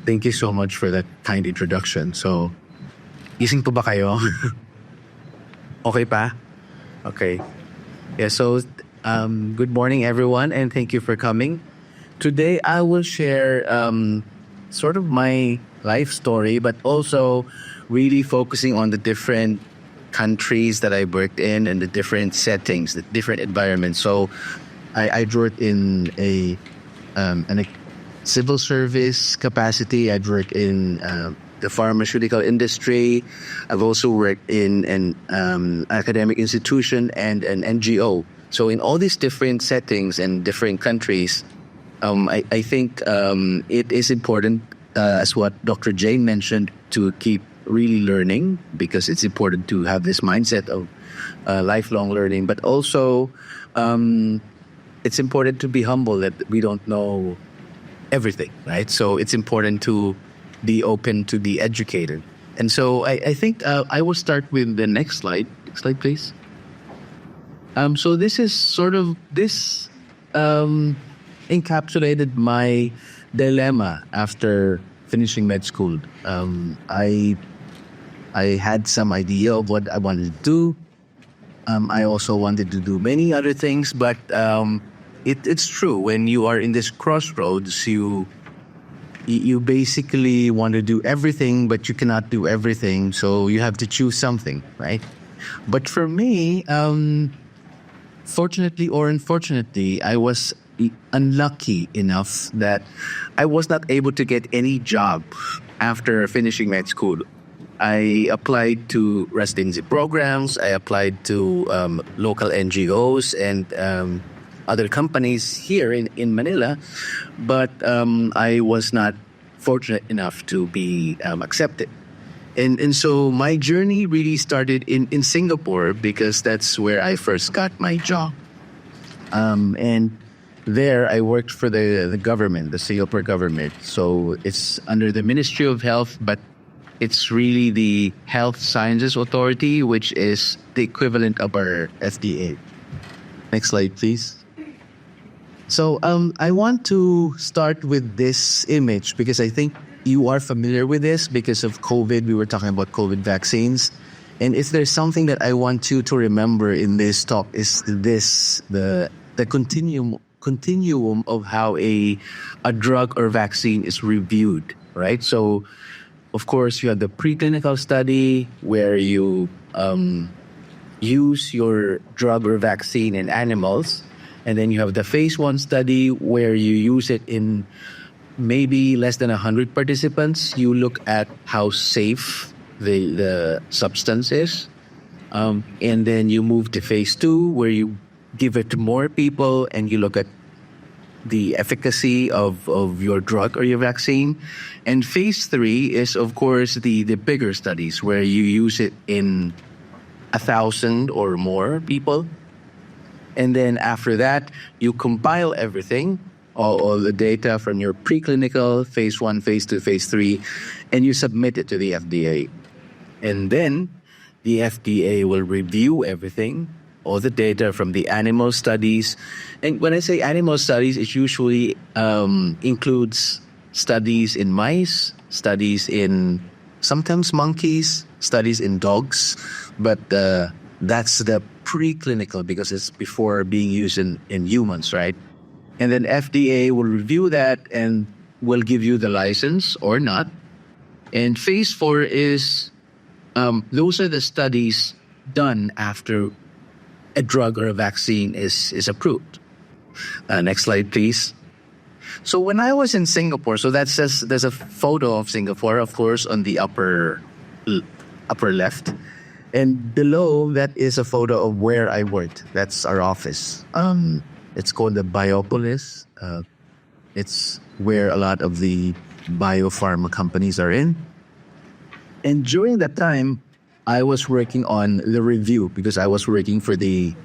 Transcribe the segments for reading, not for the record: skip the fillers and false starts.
Thank you so much for that kind introduction. So, gising po ba kayo? Okay pa? Okay. Yeah, so good morning, everyone, and thank you for coming. Today, I will share sort of my life story, but also really focusing on the different countries that I worked in and the different settings, the different environments. So, I worked in a civil service capacity. I've worked in the pharmaceutical industry. I've also worked in an academic institution and an NGO. So in all these different settings and different countries, I think it is important, as what Dr. Jane mentioned, to keep really learning, because it's important to have this mindset of lifelong learning. But also, it's important to be humble that we don't know everything, right? So it's important to be open to be educated. And so I think I will start with the next slide. Next slide, please. So this is this encapsulated my dilemma after finishing med school. I had some idea of what I wanted to do. I also wanted to do many other things, but it's true. When you are in this crossroads, you basically want to do everything, but you cannot do everything. So you have to choose something, right? But for me, fortunately or unfortunately, I was unlucky enough that I was not able to get any job after finishing med school. I applied to residency programs. I applied to local NGOs and other companies here in Manila, but I was not fortunate enough to be accepted. And so my journey really started in Singapore, because that's where I first got my job. And there I worked for the government, the Singapore government. So it's under the Ministry of Health, but it's really the Health Sciences Authority, which is the equivalent of our FDA. Next slide, please. So I want to start with this image, because I think you are familiar with this because of COVID. We were talking about COVID vaccines. And if there's something that I want you to remember in this talk, is the continuum of how a drug or vaccine is reviewed, right? So, of course, you have the preclinical study where you use your drug or vaccine in animals. And then you have the phase 1 study where you use it in maybe less than 100 participants. You look at how safe the substance is. And then you move to phase 2 where you give it to more people and you look at the efficacy of your drug or your vaccine. And phase 3 is, of course, the bigger studies where you use it in 1,000 or more people. And then after that, you compile everything, all the data from your preclinical, phase 1, phase 2, phase 3, and you submit it to the FDA. And then the FDA will review everything, all the data from the animal studies. And when I say animal studies, it usually includes studies in mice, studies in sometimes monkeys, studies in dogs, but that's the preclinical, because it's before being used in humans, right? And then FDA will review that and will give you the license or not. And phase 4 is, those are the studies done after a drug or a vaccine is approved. Next slide, please. So when I was in Singapore, so that's just, there's a photo of Singapore, of course, on the upper left. And below that is a photo of where I worked. That's our office. It's called the Biopolis. It's where a lot of the biopharma companies are in. And during that time, I was working on the review, because I was working for the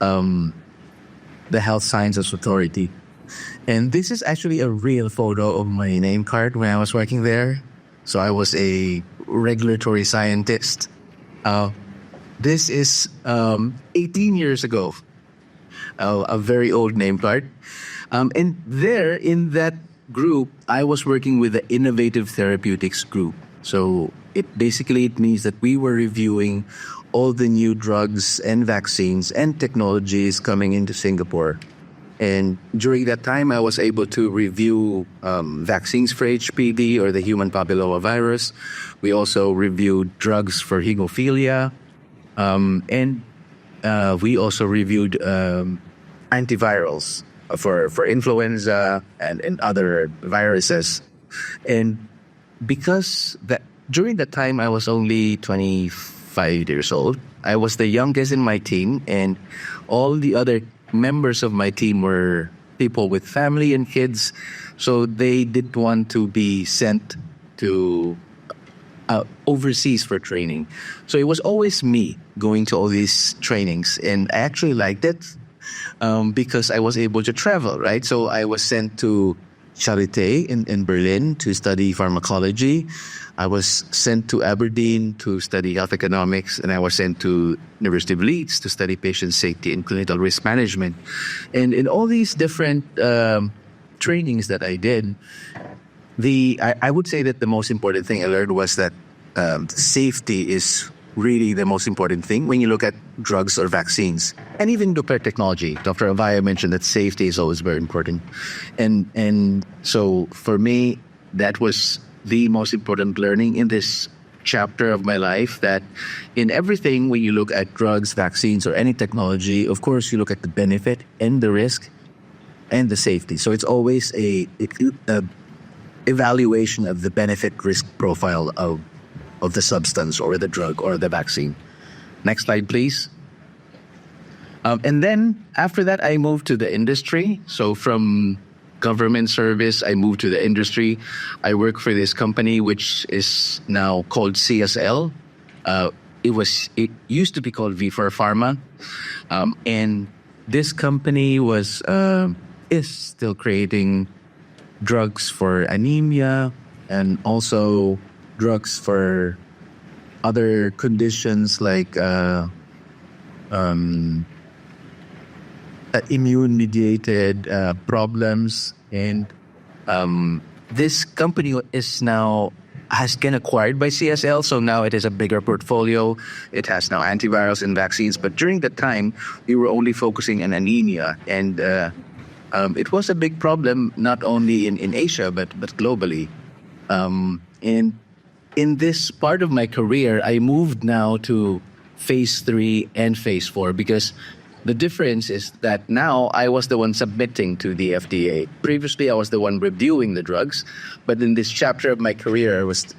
Health Sciences Authority. And this is actually a real photo of my name card when I was working there. So I was a regulatory scientist. This is 18 years ago, a very old name card. And there in that group, I was working with the Innovative Therapeutics group. So it means that we were reviewing all the new drugs and vaccines and technologies coming into Singapore. And during that time, I was able to review vaccines for HPV, or the human papillomavirus. We also reviewed drugs for hemophilia. And we also reviewed antivirals for influenza and other viruses. And because during that time, I was only 25 years old. I was the youngest in my team, and all the other members of my team were people with family and kids, so they didn't want to be sent to overseas for training. So it was always me going to all these trainings, and I actually liked it because I was able to travel, right? So I was sent to Charité in Berlin to study pharmacology. I was sent to Aberdeen to study health economics, and I was sent to University of Leeds to study patient safety and clinical risk management. And in all these different trainings that I did, I would say that the most important thing I learned was that safety is really the most important thing when you look at drugs or vaccines, and even nuclear technology. Dr. Avaya mentioned that safety is always very important. And so for me, that was the most important learning in this chapter of my life, that in everything, when you look at drugs, vaccines, or any technology, of course, you look at the benefit and the risk and the safety. So it's always a evaluation of the benefit-risk profile of the substance or the drug or the vaccine. Next slide, please. And then after that, I moved to the industry. So from government service, I moved to the industry. I work for this company, which is now called CSL. It used to be called 𝗣𝗺 and this company is still creating drugs for anemia and also drugs for other conditions like immune-mediated problems. And this company has been acquired by CSL, so now it is a bigger portfolio. It has now antivirals and vaccines. But during that time, we were only focusing on anemia, and it was a big problem not only in Asia but globally. And in this part of my career, I moved now to phase 3 and phase 4 because the difference is that now I was the one submitting to the FDA. Previously, I was the one reviewing the drugs, but in this chapter of my career, I was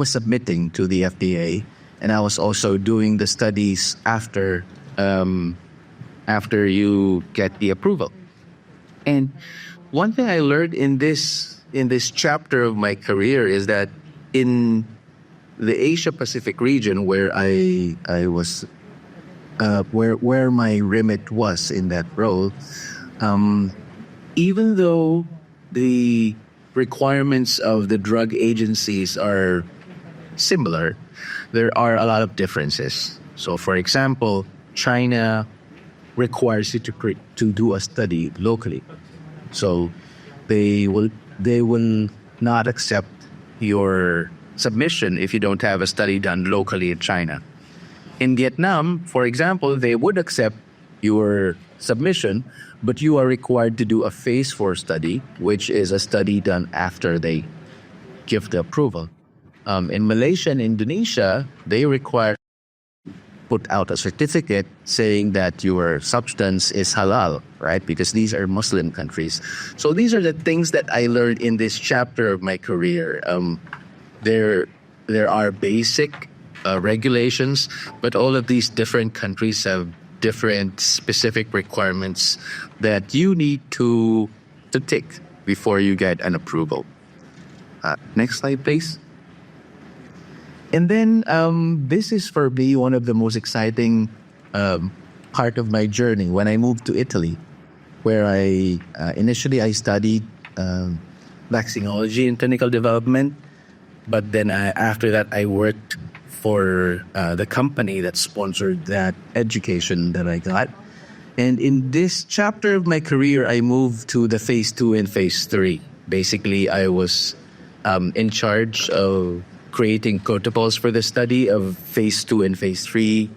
submitting to the FDA, and I was also doing the studies after you get the approval. And one thing I learned in this chapter of my career is that in the Asia Pacific region, where I was, where my remit was in that role, even though the requirements of the drug agencies are similar, there are a lot of differences. So, for example, China requires you to do a study locally. So they will not accept your submission if you don't have a study done locally in China. In Vietnam, for example, they would accept your submission, but you are required to do a phase 4 study, which is a study done after they give the approval. In Malaysia and Indonesia, they require put out a certificate saying that your substance is halal, right? Because these are Muslim countries. So these are the things that I learned in this chapter of my career. There are basic regulations, but all of these different countries have different specific requirements that you need to tick before you get an approval. Next slide, please. And then this is for me one of the most exciting part of my journey when I moved to Italy, where I initially studied vaccinology and clinical development, but then after that I worked for the company that sponsored that education that I got. And in this chapter of my career, I moved to the phase 2 and phase 3. Basically, I was in charge of creating protocols for the study of phase 2 and phase 3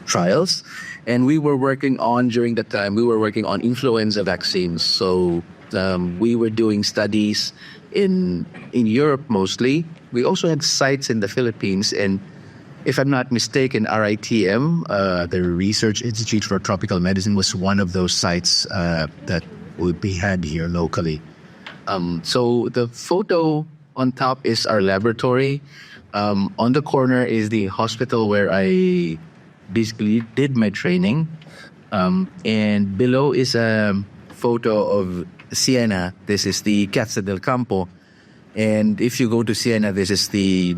trials. And we were working on, during that time, influenza vaccines. So we were doing studies in Europe mostly. We also had sites in the Philippines. And if I'm not mistaken, RITM, the Research Institute for Tropical Medicine, was one of those sites that we had here locally. So the photo on top is our laboratory. On the corner is the hospital where I basically did my training. And below is a photo of Siena. This is the 𝗪𝗪𝗃𝗃. And if you go to Siena, this is the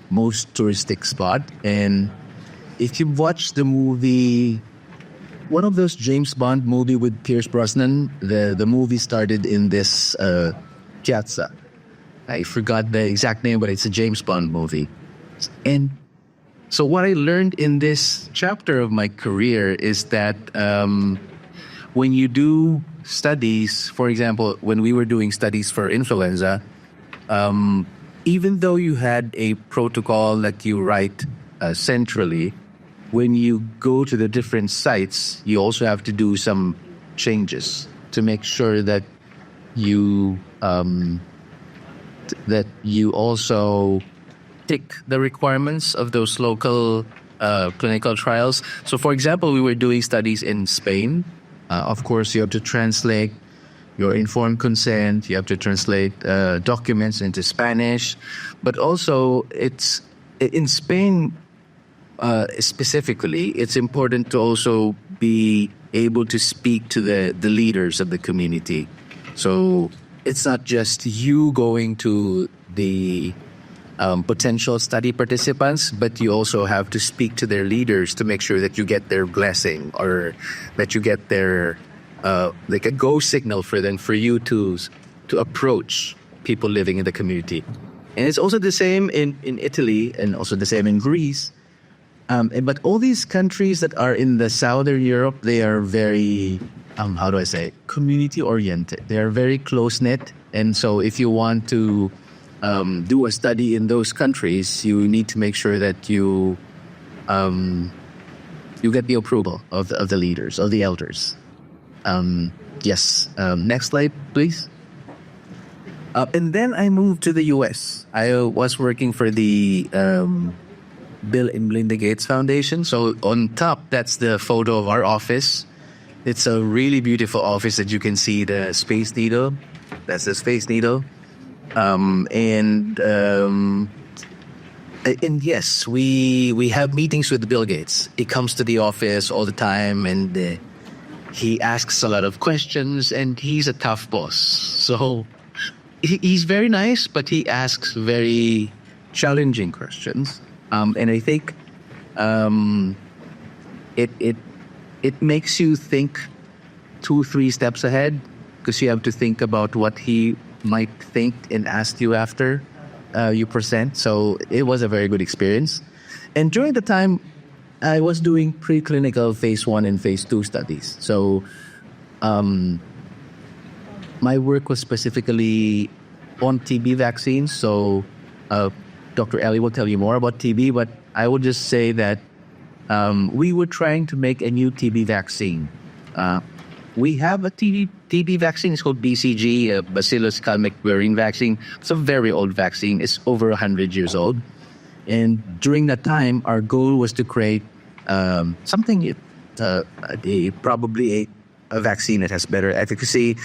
most touristic spot. And if you watch the movie, one of those James Bond movie with Pierce Brosnan, the movie started in this piazza. I forgot the exact name, but it's a James Bond movie. And so what I learned in this chapter of my career is that when you do studies, for example, when we were doing studies for influenza, even though you had a protocol that you write centrally, when you go to the different sites, you also have to do some changes to make sure that you also tick the requirements of those local clinical trials. So, for example, we were doing studies in Spain. Of course, you have to translate your informed consent. You have to translate documents into Spanish. But also, it's in Spain specifically, it's important to also be able to speak to the leaders of the community. So it's not just you going to the potential study participants, but you also have to speak to their leaders to make sure that you get their blessing or that you get their like a go signal for them, for you to approach people living in the community. And it's also the same in Italy and also the same in Greece. But all these countries that are in the southern Europe, they are very, community oriented. They are very close knit. And so if you want to do a study in those countries, you need to make sure that you get the approval of the leaders, of the elders. Yes. Next slide, please. And then I moved to the U.S. I was working for the Bill and Melinda Gates Foundation. So on top, that's the photo of our office. It's a really beautiful office that you can see the Space Needle. That's the Space Needle. And yes, we have meetings with Bill Gates. He comes to the office all the time, and he asks a lot of questions, and he's a tough boss. So he's very nice, but he asks very challenging questions. And I think it makes you think 2-3 steps ahead, because you have to think about what he might think and ask you after you present. So it was a very good experience. And during the time, I was doing preclinical phase 1 and phase 2 studies. So my work was specifically on TB vaccines. So Dr. Ellie will tell you more about TB, but I will just say that we were trying to make a new TB vaccine. We have a TB vaccine. It's called BCG, Bacillus calmette-Guerin vaccine. It's a very old vaccine. It's over 100 years old. And during that time, our goal was to create something, probably a vaccine that has better efficacy,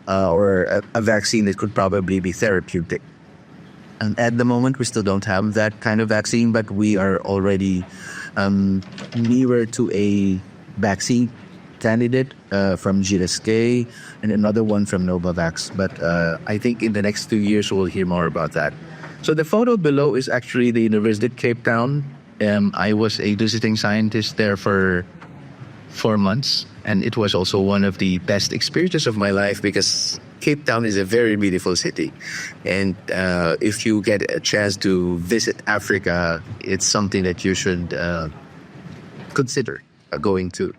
or a vaccine that could probably be therapeutic. And at the moment, we still don't have that kind of vaccine, but we are already nearer to a vaccine candidate from GSK and another one from Novavax. But I think in the next 2 years, we'll hear more about that. So the photo below is actually the University of Cape Town. I was a visiting scientist there for 4 months. And it was also one of the best experiences of my life, because Cape Town is a very beautiful city. And if you get a chance to visit Africa, it's something that you should consider going to.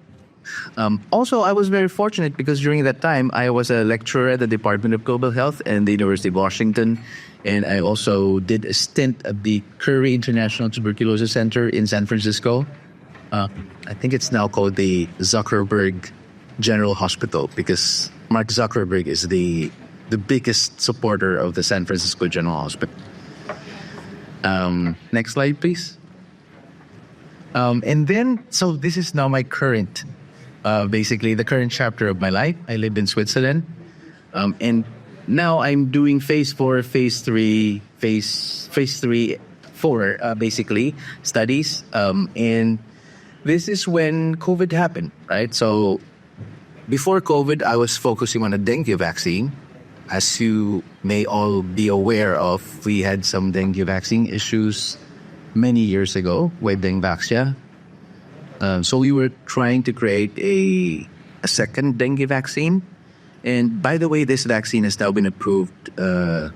Also, I was very fortunate because during that time, I was a lecturer at the Department of Global Health and the University of Washington. And I also did a stint at the Curry International Tuberculosis Center in San Francisco. I think it's now called the Zuckerberg General Hospital because Mark Zuckerberg is the biggest supporter of the San Francisco General Hospital. Next slide, please. And then, so this is now my current, basically the current chapter of my life. I lived in Switzerland. And now I'm doing phase 4, phase 3, basically, studies. And this is when COVID happened, right? So before COVID, I was focusing on a dengue vaccine. As you may all be aware of, we had some dengue vaccine issues many years ago with 𝗤𝗏𝗃𝗃. So we were trying to create a second dengue vaccine. And by the way, this vaccine has now been approved in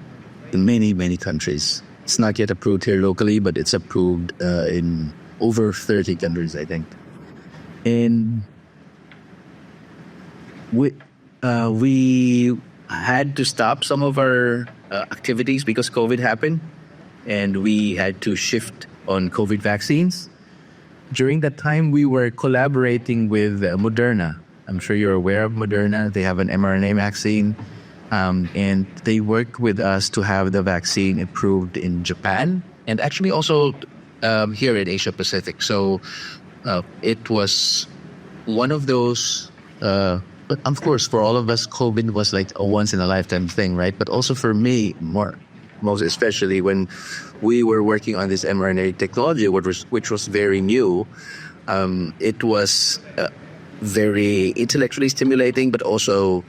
many, many countries. It's not yet approved here locally, but it's approved in over 30 countries, I think. And we had to stop some of our activities because COVID happened, and we had to shift on COVID vaccines. During that time, we were collaborating with Moderna. I'm sure you're aware of Moderna. They have an mRNA vaccine, and they worked with us to have the vaccine approved in Japan and actually also here in Asia Pacific. So it was one of those, but of course, for all of us, COVID was like a once-in-a-lifetime thing, right? But also for me, most especially when we were working on this mRNA technology, which was very new, it was very intellectually stimulating, but also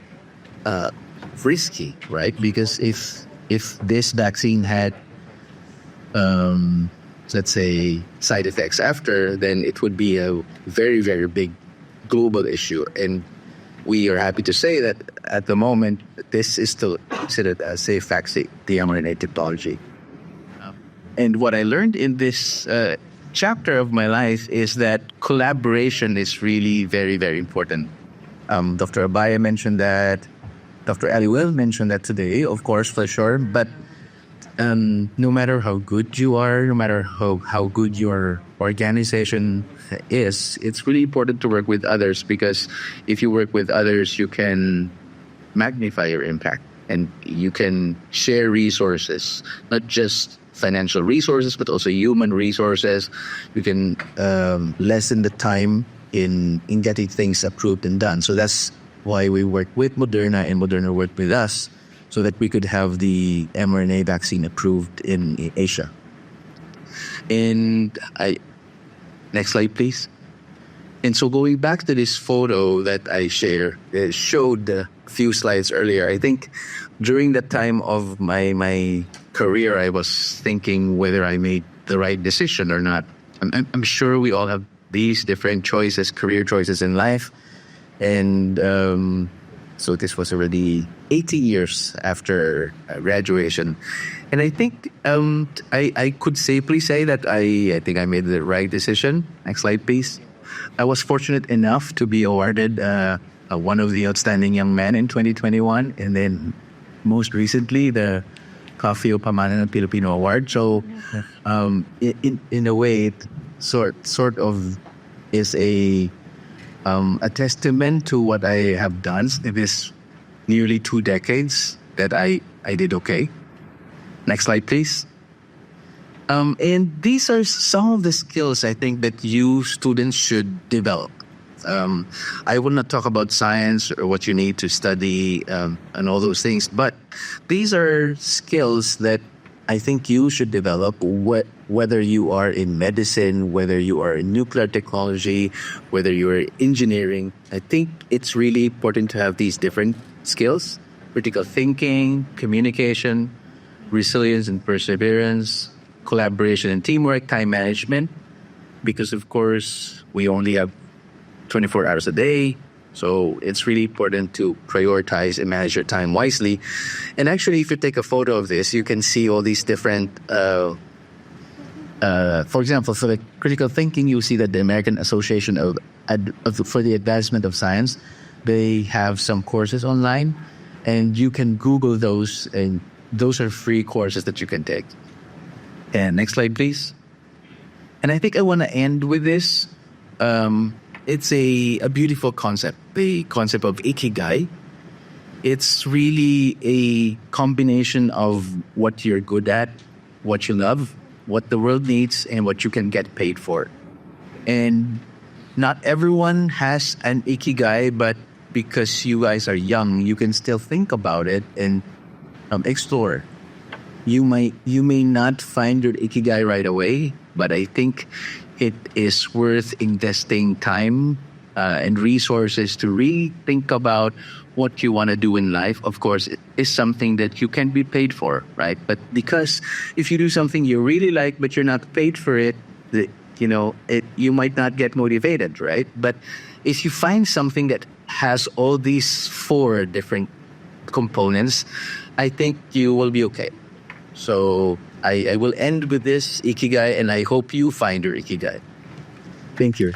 risky, right? Because if this vaccine had, let's say, side effects after, then it would be a very, very big global issue. And we are happy to say that at the moment, this is still considered a safe vaccine, the mRNA technology. And what I learned in this chapter of my life is that collaboration is really very, very important. Dr. Abaya mentioned that. Dr. Aliwell mentioned that today, of course, for sure. But no matter how good you are, no matter how good your organization is, it's really important to work with others, because if you work with others, you can magnify your impact and you can share resources, not just financial resources, but also human resources. You can lessen the time in getting things approved and done. So that's why we work with Moderna, and Moderna worked with us so that we could have the mRNA vaccine approved in Asia. And next slide, please. And so going back to this photo that I showed a few slides earlier, I think during the time of my career, I was thinking whether I made the right decision or not. I'm sure we all have these different choices, career choices in life. And so this was already 18 years after graduation. And I think I could safely say that I think I made the right decision. Next slide, please. I was fortunate enough to be awarded one of the outstanding young men in 2021. And then most recently, the 𝗏𝗏𝗃𝗃 Filipino Award. So in a way, it sort of is a testament to what I have done in this nearly 2 decades that I did okay. Next slide, please. And these are some of the skills I think that you students should develop. I will not talk about science or what you need to study and all those things, but these are skills that I think you should develop, whether you are in medicine, whether you are in nuclear technology, whether you are engineering. I think it's really important to have these different skills: critical thinking, communication, resilience and perseverance, collaboration and teamwork, time management, because of course we only have 24 hours a day. So it's really important to prioritize and manage your time wisely. And actually, if you take a photo of this, you can see all these different For example, for the critical thinking, you see that the American Association for the Advancement of Science, they have some courses online, and you can Google those, and those are free courses that you can take. And next slide, please. And I think I want to end with this. It's a beautiful concept, the concept of ikigai. It's really a combination of what you're good at, what you love, what the world needs, and what you can get paid for. And not everyone has an ikigai, but because you guys are young, you can still think about it and explore. You may not find your ikigai right away, but I think it is worth investing time and resources to really think about what you want to do in life. Of course, it is something that you can be paid for, right? But because if you do something you really like, but you're not paid for it, you might not get motivated, right? But if you find something that has all these 4 different components, I think you will be okay. So I will end with this ikigai, and I hope you find your ikigai. Thank you.